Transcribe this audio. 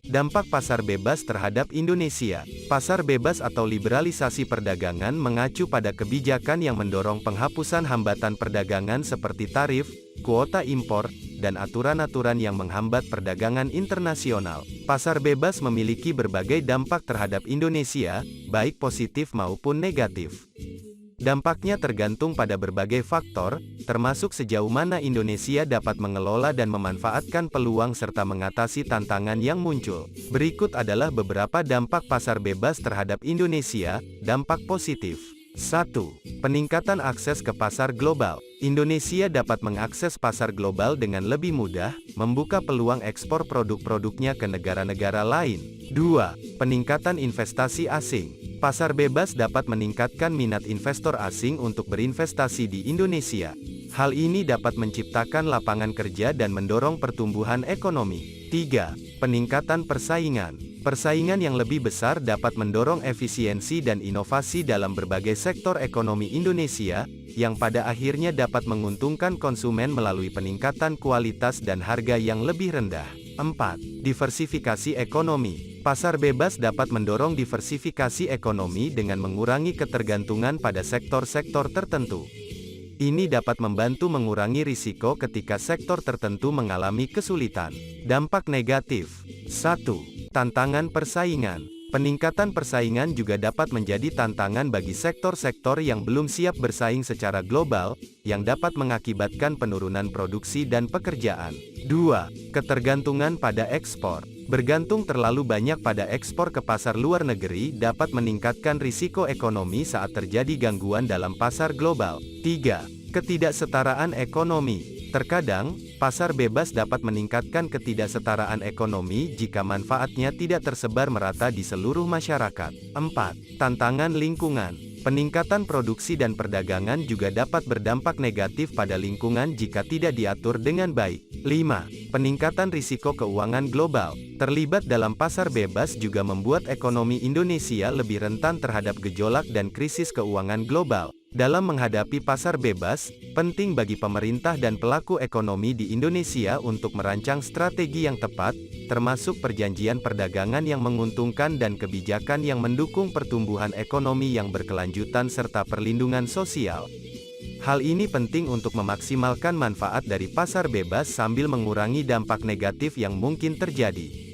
Dampak pasar bebas terhadap Indonesia. Pasar bebas atau liberalisasi perdagangan mengacu pada kebijakan yang mendorong penghapusan hambatan perdagangan seperti tarif, kuota impor, dan aturan-aturan yang menghambat perdagangan internasional. Pasar bebas memiliki berbagai dampak terhadap Indonesia, baik positif maupun negatif. Dampaknya tergantung pada berbagai faktor, termasuk sejauh mana Indonesia dapat mengelola dan memanfaatkan peluang serta mengatasi tantangan yang muncul. Berikut adalah beberapa dampak pasar bebas terhadap Indonesia. Dampak positif. 1. Peningkatan akses ke pasar global. Indonesia dapat mengakses pasar global dengan lebih mudah, membuka peluang ekspor produk-produknya ke negara-negara lain. 2. Peningkatan investasi asing. Pasar bebas dapat meningkatkan minat investor asing untuk berinvestasi di Indonesia. Hal ini dapat menciptakan lapangan kerja dan mendorong pertumbuhan ekonomi. 3. Peningkatan persaingan. Persaingan yang lebih besar dapat mendorong efisiensi dan inovasi dalam berbagai sektor ekonomi Indonesia, yang pada akhirnya dapat menguntungkan konsumen melalui peningkatan kualitas dan harga yang lebih rendah. 4. Diversifikasi ekonomi. Pasar bebas dapat mendorong diversifikasi ekonomi dengan mengurangi ketergantungan pada sektor-sektor tertentu. Ini dapat membantu mengurangi risiko ketika sektor tertentu mengalami kesulitan. Dampak negatif. 1. Tantangan persaingan. Peningkatan persaingan juga dapat menjadi tantangan bagi sektor-sektor yang belum siap bersaing secara global, yang dapat mengakibatkan penurunan produksi dan pekerjaan. 2. Ketergantungan pada ekspor. Bergantung terlalu banyak pada ekspor ke pasar luar negeri dapat meningkatkan risiko ekonomi saat terjadi gangguan dalam pasar global. 3. Ketidaksetaraan ekonomi. Terkadang, pasar bebas dapat meningkatkan ketidaksetaraan ekonomi jika manfaatnya tidak tersebar merata di seluruh masyarakat. 4. Tantangan lingkungan. Peningkatan produksi dan perdagangan juga dapat berdampak negatif pada lingkungan jika tidak diatur dengan baik. 5. Peningkatan risiko keuangan global. Terlibat dalam pasar bebas juga membuat ekonomi Indonesia lebih rentan terhadap gejolak dan krisis keuangan global. Dalam menghadapi pasar bebas, penting bagi pemerintah dan pelaku ekonomi di Indonesia untuk merancang strategi yang tepat, termasuk perjanjian perdagangan yang menguntungkan dan kebijakan yang mendukung pertumbuhan ekonomi yang berkelanjutan serta perlindungan sosial. Hal ini penting untuk memaksimalkan manfaat dari pasar bebas sambil mengurangi dampak negatif yang mungkin terjadi.